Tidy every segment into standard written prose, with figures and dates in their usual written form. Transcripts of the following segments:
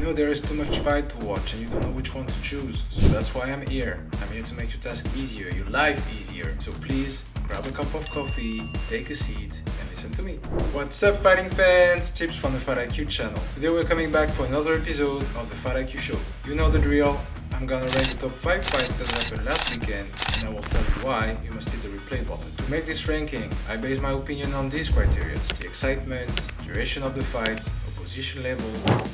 know there is too much fight to watch and you don't know which one to choose, so that's why I'm here. I'm here to make your task easier, your life easier. So please, grab a cup of coffee, take a seat, and listen to me. What's up, fighting fans? Tips from the Fight IQ channel. Today we're coming back for another episode of the Fight IQ show. You know the drill. I'm gonna rank the top 5 fights that happened last weekend, and I will tell you why you must hit the replay button. To make this ranking, I base my opinion on these criteria: the excitement, duration of the fight, opposition level,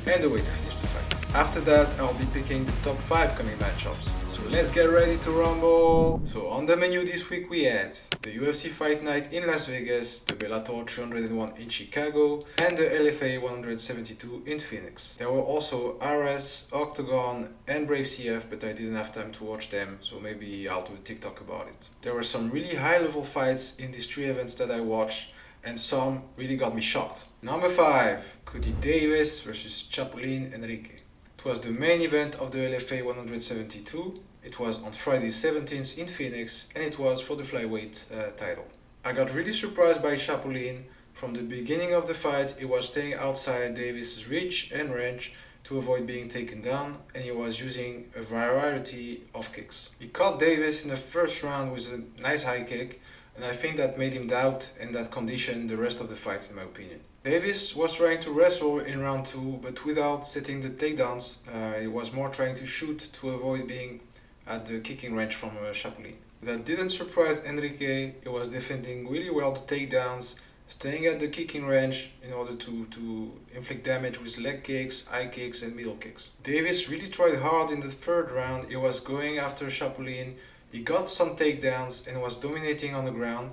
and the way to finish the fight. After that, I'll be picking the top 5 coming matchups. So let's get ready to rumble! So on the menu this week we had the UFC Fight Night in Las Vegas, the Bellator 301 in Chicago, and the LFA 172 in Phoenix. There were also RS, Octagon, and Brave CF, but I didn't have time to watch them, so maybe I'll do a TikTok about it. There were some really high level fights in these 3 events that I watched, and some really got me shocked. Number 5, Cody Davis versus Chapolin Enrique. It was the main event of the LFA 172. It was on Friday 17th in Phoenix, and it was for the flyweight title. I got really surprised by Chapolin. From the beginning of the fight, he was staying outside Davis's reach and range to avoid being taken down, and he was using a variety of kicks. He caught Davis in the first round with a nice high kick, and I think that made him doubt and that conditioned the rest of the fight, in my opinion. Davis was trying to wrestle in round 2, but without setting the takedowns. He was more trying to shoot to avoid being at the kicking range from Chapolin. That didn't surprise Enrique. He was defending really well the takedowns, staying at the kicking range in order to inflict damage with leg kicks, high kicks, and middle kicks. Davis really tried hard in the third round. He was going after Chapolin. He got some takedowns and was dominating on the ground,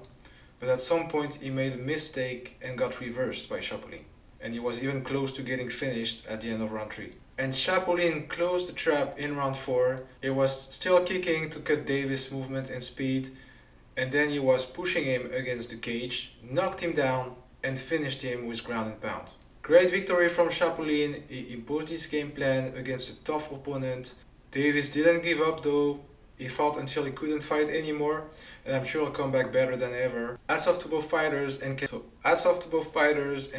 but at some point he made a mistake and got reversed by Chapolin. And he was even close to getting finished at the end of round 3. And Chapolin closed the trap in round 4. He was still kicking to cut Davis' movement and speed, and then he was pushing him against the cage, knocked him down, and finished him with ground and pound. Great victory from Chapolin. He imposed his game plan against a tough opponent. Davis didn't give up though. He fought until he couldn't fight anymore, and I'm sure he'll come back better than ever. Hats off to both fighters, and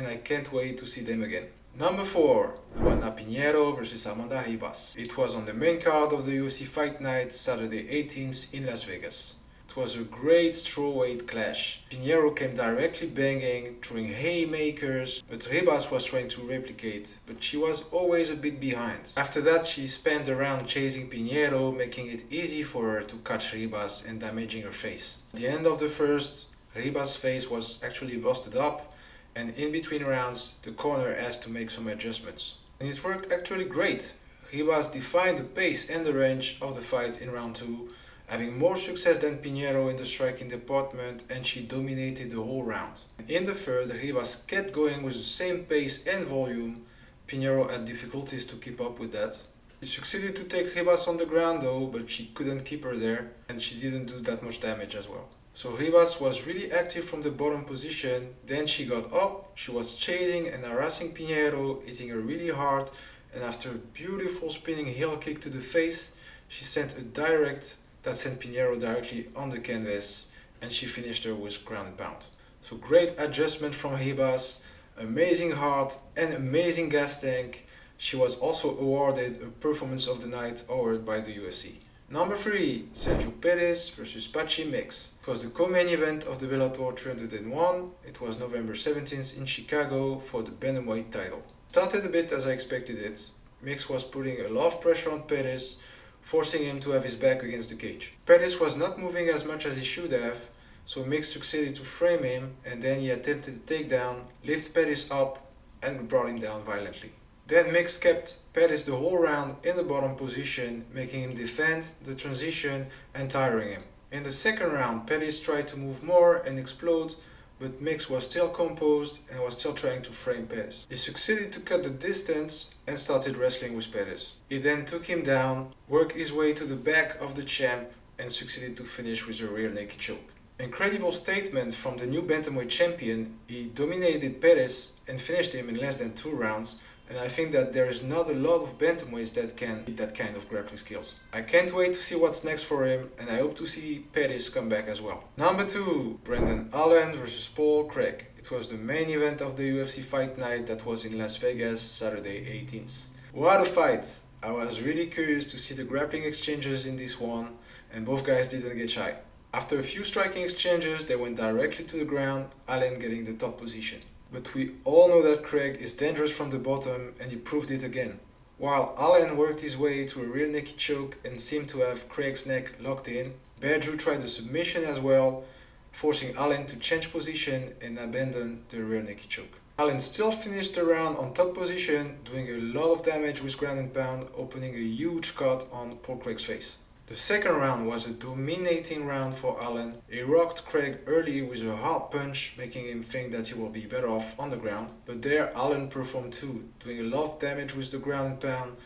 I can't wait to see them again. Number 4, Luana Pinheiro versus Amanda Ribas. It was on the main card of the UFC Fight Night, Saturday 18th in Las Vegas. It was a great strawweight clash. Pinheiro came directly banging, throwing haymakers, but Ribas was trying to replicate, but she was always a bit behind. After that, she spent the round chasing Pinheiro, making it easy for her to catch Ribas and damaging her face. At the end of the first, Ribas' face was actually busted up, and in between rounds, the corner asked to make some adjustments. And it worked actually great. Ribas defined the pace and the range of the fight in round 2, having more success than Pinheiro in the striking department, and she dominated the whole round. In the third, Ribas kept going with the same pace and volume. Pinheiro had difficulties to keep up with that. She succeeded to take Ribas on the ground though, but she couldn't keep her there, and she didn't do that much damage as well. So Ribas was really active from the bottom position. Then she got up, she was chasing and harassing Pinheiro, hitting her really hard, and after a beautiful spinning heel kick to the face, she sent a direct that sent Pinheiro directly on the canvas, and she finished her with ground and pound. So great adjustment from Ribas, amazing heart and amazing gas tank. She was also awarded a Performance of the Night award by the UFC. Number 3, Sergio Pettis versus Patchy Mix. It was the co-main event of the Bellator 301. It was November 17th in Chicago for the bantamweight title. Started a bit as I expected it. Mix was putting a lot of pressure on Pettis, forcing him to have his back against the cage. Pettis was not moving as much as he should have, so Mix succeeded to frame him, and then he attempted a takedown, lifted Pettis up, and brought him down violently. Then Mix kept Pettis the whole round in the bottom position, making him defend the transition and tiring him. In the second round, Pettis tried to move more and explode, but Mix was still composed and was still trying to frame Pettis. He succeeded to cut the distance and started wrestling with Pettis. He then took him down, worked his way to the back of the champ, and succeeded to finish with a rear naked choke. Incredible statement from the new bantamweight champion. He dominated Pettis and finished him in less than 2 rounds, and I think that there is not a lot of bantamweights that can beat that kind of grappling skills. I can't wait to see what's next for him, and I hope to see Pettis come back as well. Number 2, Brendan Allen versus Paul Craig. It was the main event of the UFC Fight Night that was in Las Vegas, Saturday 18th. What a fight! I was really curious to see the grappling exchanges in this one, and both guys didn't get shy. After a few striking exchanges, they went directly to the ground, Allen getting the top position. But we all know that Craig is dangerous from the bottom, and he proved it again. While Allen worked his way to a rear naked choke and seemed to have Craig's neck locked in, Bear Drew tried the submission as well, forcing Allen to change position and abandon the rear naked choke. Allen still finished the round on top position, doing a lot of damage with ground and pound, opening a huge cut on Paul Craig's face. The second round was a dominating round for Allen. He rocked Craig early with a hard punch, making him think that he will be better off on the ground. But there Allen performed too, doing a lot of damage with the ground and pound,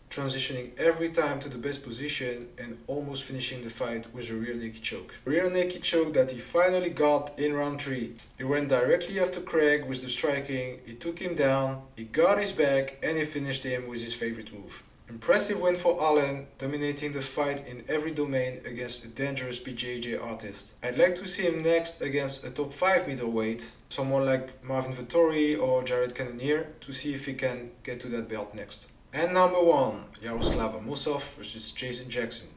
transitioning every time to the best position and almost finishing the fight with a rear naked choke. Rear naked choke that he finally got in round 3. He went directly after Craig with the striking, he took him down, he got his back and he finished him with his favorite move. Impressive win for Allen, dominating the fight in every domain against a dangerous BJJ artist. I'd like to see him next against a top 5 middleweight, someone like Marvin Vettori or Jared Cannonier, to see if he can get to that belt next. And number 1, Yaroslav Amosov versus Jason Jackson.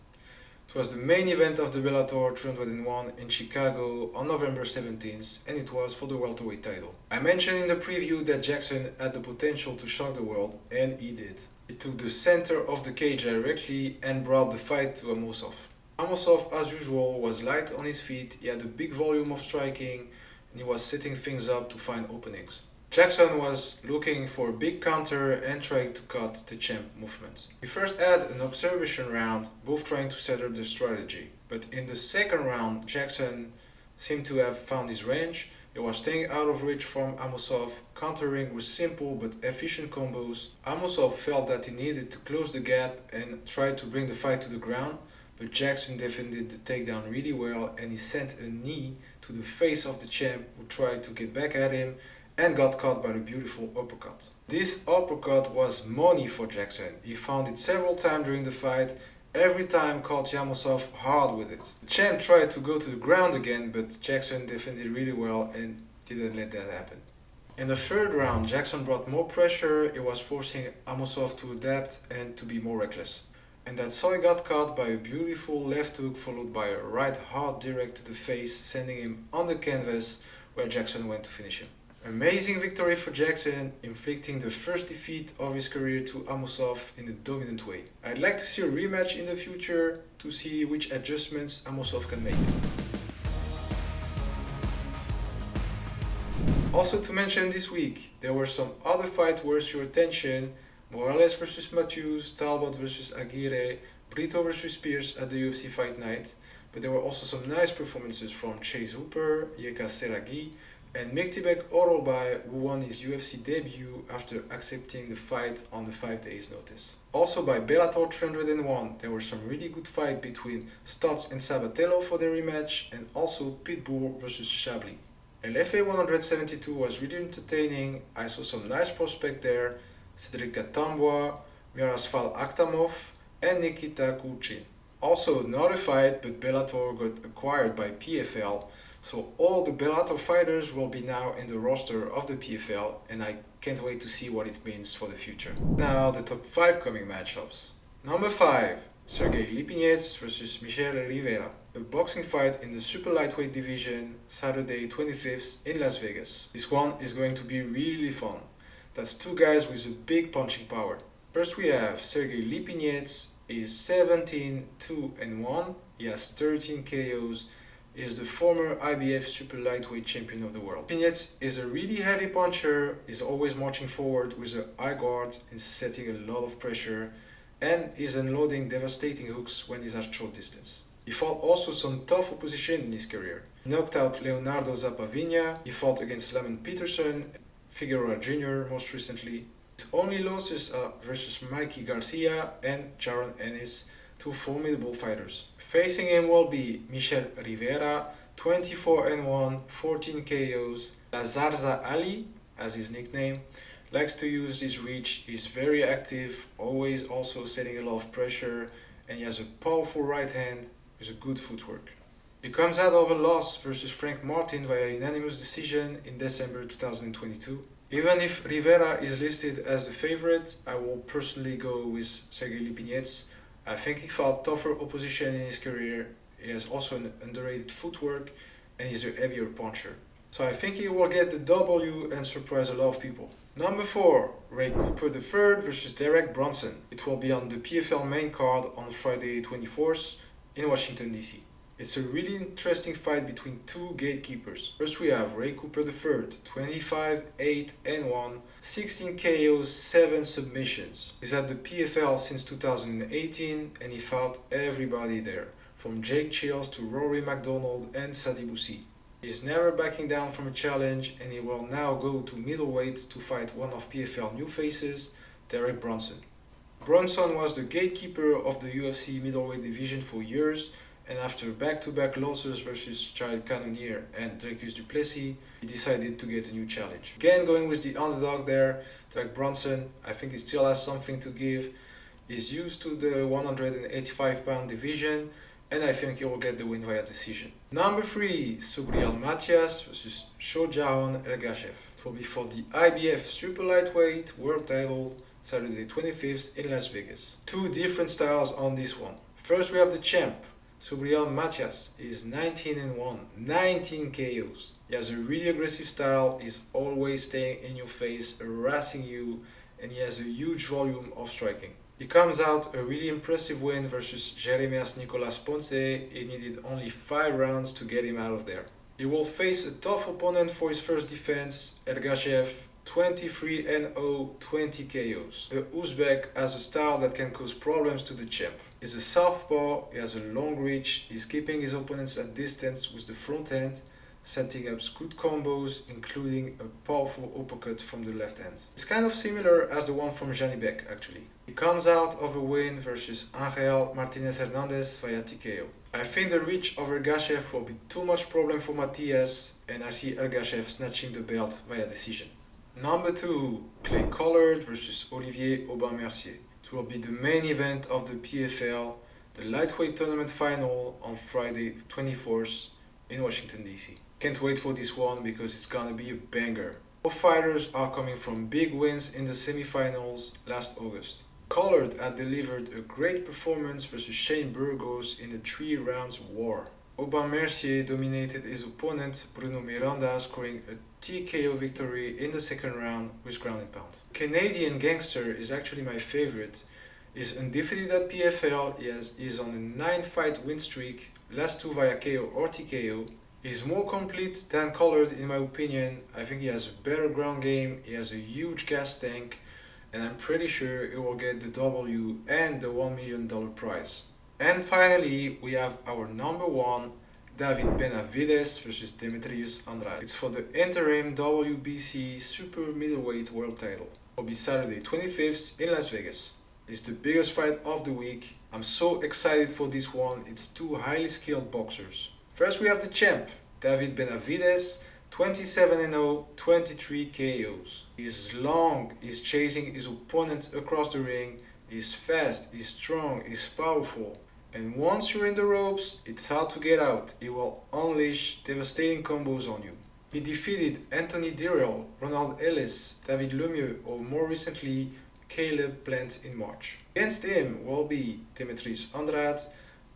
It was the main event of the Bellator 301 in Chicago on November 17th, and it was for the welterweight title. I mentioned in the preview that Jackson had the potential to shock the world, and he did. He took the center of the cage directly and brought the fight to Amosov. Amosov, as usual, was light on his feet, he had a big volume of striking, and he was setting things up to find openings. Jackson was looking for a big counter and trying to cut the champ movement. We first had an observation round, both trying to set up the strategy. But in the second round, Jackson seemed to have found his range. He was staying out of reach from Amosov, countering with simple but efficient combos. Amosov felt that he needed to close the gap and tried to bring the fight to the ground, but Jackson defended the takedown really well and he sent a knee to the face of the champ, who tried to get back at him and got caught by the beautiful uppercut. This uppercut was money for Jackson. He found it several times during the fight, every time caught Amosov hard with it. The champ tried to go to the ground again, but Jackson defended really well and didn't let that happen. In the third round, Jackson brought more pressure. He was forcing Amosov to adapt and to be more reckless. And that's how he got caught by a beautiful left hook followed by a right hard direct to the face, sending him on the canvas where Jackson went to finish him. Amazing victory for Jackson, inflicting the first defeat of his career to Amosov in a dominant way. I'd like to see a rematch in the future to see which adjustments Amosov can make. Also to mention this week, there were some other fights worth your attention: Morales vs Matias, Talbot vs Aguirre, Brito vs Spears at the UFC Fight Night. But there were also some nice performances from Chase Hooper, Yeka Seragi, and Miktibek Orolbai, who won his UFC debut after accepting the fight on the 5 days notice. Also by Bellator 301, there were some really good fights between Stotts and Sabatello for their rematch, and also Pitbull vs Chablis. LFA 172 was really entertaining. I saw some nice prospects there: Cedric Gatambua, Miroslav Akhtamov, and Nikita Kuchin. Also another fight, but Bellator got acquired by PFL, so all the Bellator fighters will be now in the roster of the PFL, and I can't wait to see what it means for the future. Now the top 5 coming matchups. Number 5, Sergey Lipinets vs Michel Rivera. A boxing fight in the super lightweight division, Saturday 25th in Las Vegas. This one is going to be really fun. That's two guys with a big punching power. First we have Sergey Lipinets. He is 17-2-1. He has 13 KOs. He is the former IBF super lightweight champion of the world. Lipinets is a really heavy puncher. He's always marching forward with a high guard and setting a lot of pressure, and he's unloading devastating hooks when he's at short distance. He fought also some tough opposition in his career. He knocked out Leonardo Zapavinha. He fought against Lemon Peterson, Figueroa Jr. most recently. His only losses are versus Mikey Garcia and Jaron Ennis, two formidable fighters. Facing him will be Michel Rivera, 24-1, 14 KOs. Lazarza Ali, as his nickname, likes to use his reach. He's very active, always also setting a lot of pressure, and he has a powerful right hand with a good footwork. He comes out of a loss versus Frank Martin via unanimous decision in December 2022. Even if Rivera is listed as the favorite, I will personally go with Sergei Lipinets. I think he fought tougher opposition in his career. He has also an underrated footwork and he's a heavier puncher. So I think he will get the W and surprise a lot of people. Number 4, Ray Cooper III versus Derek Brunson. It will be on the PFL main card on Friday 24th in Washington DC. It's a really interesting fight between two gatekeepers. First we have Ray Cooper III, 25-8-1, 16 KOs, 7 submissions. He's at the PFL since 2018 and he fought everybody there, from Jake Chills to Rory McDonald and Sadi Boussi. He's never backing down from a challenge and he will now go to middleweight to fight one of PFL new faces, Derek Brunson. Brunson was the gatekeeper of the UFC middleweight division for years, and after back-to-back losses versus Jared Cannonier and Dricus du Plessis, he decided to get a new challenge. Again, going with the underdog there, Derek Brunson. I think he still has something to give. He's used to the 185-pound division, and I think he will get the win via decision. Number 3, Subriel Matias versus Showdown Ergashev. It will be for the IBF Super Lightweight World Title, Saturday 25th in Las Vegas. Two different styles on this one. First we have the champ, Subriel Matias. Is 19-1, 19 KOs. He has a really aggressive style, he's always staying in your face, harassing you, and he has a huge volume of striking. He comes out a really impressive win versus Jeremias Nicolas Ponce. He needed only 5 rounds to get him out of there. He will face a tough opponent for his first defense, Ergashev, 23-0, 20 KOs. The Uzbek has a style that can cause problems to the champ. He's a southpaw, he has a long reach, he's keeping his opponents at distance with the front hand, setting up good combos, including a powerful uppercut from the left hand. It's kind of similar as the one from Janibek actually. He comes out of a win versus Angel Martinez Hernandez via TKO. I think the reach of Ergashev will be too much problem for Matias, and I see Ergashev snatching the belt via decision. Number 2, Clay Collard versus Olivier Aubin-Mercier. It will be the main event of the PFL, the lightweight tournament final on Friday 24th in Washington DC. Can't wait for this one because it's gonna be a banger. Both fighters are coming from big wins in the semifinals last August. Collard had delivered a great performance versus Shane Burgos in a 3 rounds war. Aubin-Mercier dominated his opponent Bruno Miranda, scoring a TKO victory in the second round with ground and pound. Canadian gangster is actually my favorite. He's undefeated at PFL, he is on a 9-fight win streak, last 2 via KO or TKO. He's more complete than Collard in my opinion. I think he has a better ground game, he has a huge gas tank, and I'm pretty sure he will get the W and the $1 million prize. And finally, we have our number 1, David Benavidez versus Demetrius Andrade. It's for the interim WBC Super Middleweight World Title. It will be Saturday 25th in Las Vegas. It's the biggest fight of the week. I'm so excited for this one. It's 2 highly skilled boxers. First we have the champ, David Benavidez, 27-0, 23 KOs. He's long, he's chasing his opponent across the ring, he's fast, he's strong, he's powerful. And once you're in the ropes, it's hard to get out. He will unleash devastating combos on you. He defeated Anthony Dirrell, Ronald Ellis, David Lemieux, or more recently, Caleb Plant in March. Against him will be Demetrius Andrade,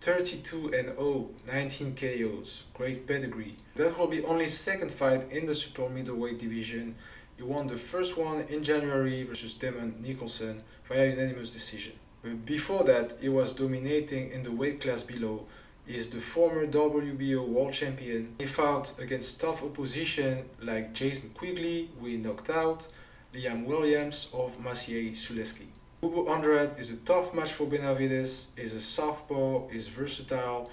32-0, 19 KOs, great pedigree. That will be only his second fight in the super middleweight division. He won the first one in January versus Damon Nicholson via unanimous decision. But before that, he was dominating in the weight class below. He is the former WBO world champion. He fought against tough opposition like Jason Quigley, who he knocked out, Liam Williams, or Maciej Suleski. Hugo Andrade is a tough match for Benavidez. He's a southpaw, he's versatile,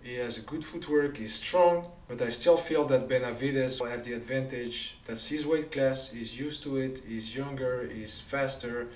he has a good footwork, he's strong, but I still feel that Benavidez will have the advantage. That's his weight class, he's used to it, he's younger, he's faster,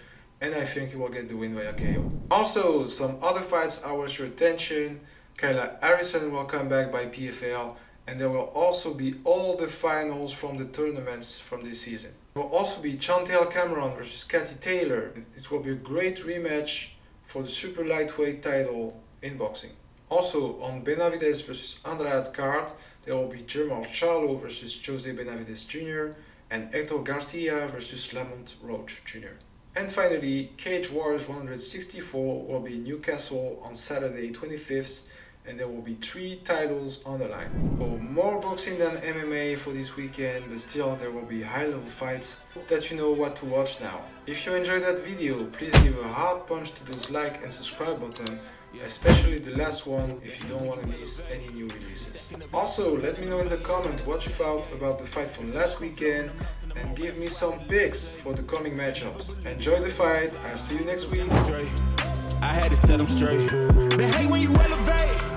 and I think he will get the win via KO. Also, some other fights are worth your attention. Kayla Harrison will come back by PFL, and there will also be all the finals from the tournaments from this season. There will also be Chantel Cameron versus Cathy Taylor. It will be a great rematch for the super lightweight title in boxing. Also, on Benavidez versus Andrade card, there will be Jermall Charlo versus Jose Benavidez Jr. and Hector Garcia versus Lamont Roach Jr. And finally, Cage Wars 164 will be in Newcastle on Saturday 25th, and there will be 3 titles on the line. So more boxing than MMA for this weekend, but still there will be high level fights that you know what to watch now. If you enjoyed that video, please give a hard punch to those like and subscribe button, especially the last one if you don't want to miss any new releases. Also, let me know in the comment what you thought about the fight from last weekend and give me some picks for the coming matchups. Enjoy the fight, I'll see you next week. I had to set them straight. They hate when you elevate.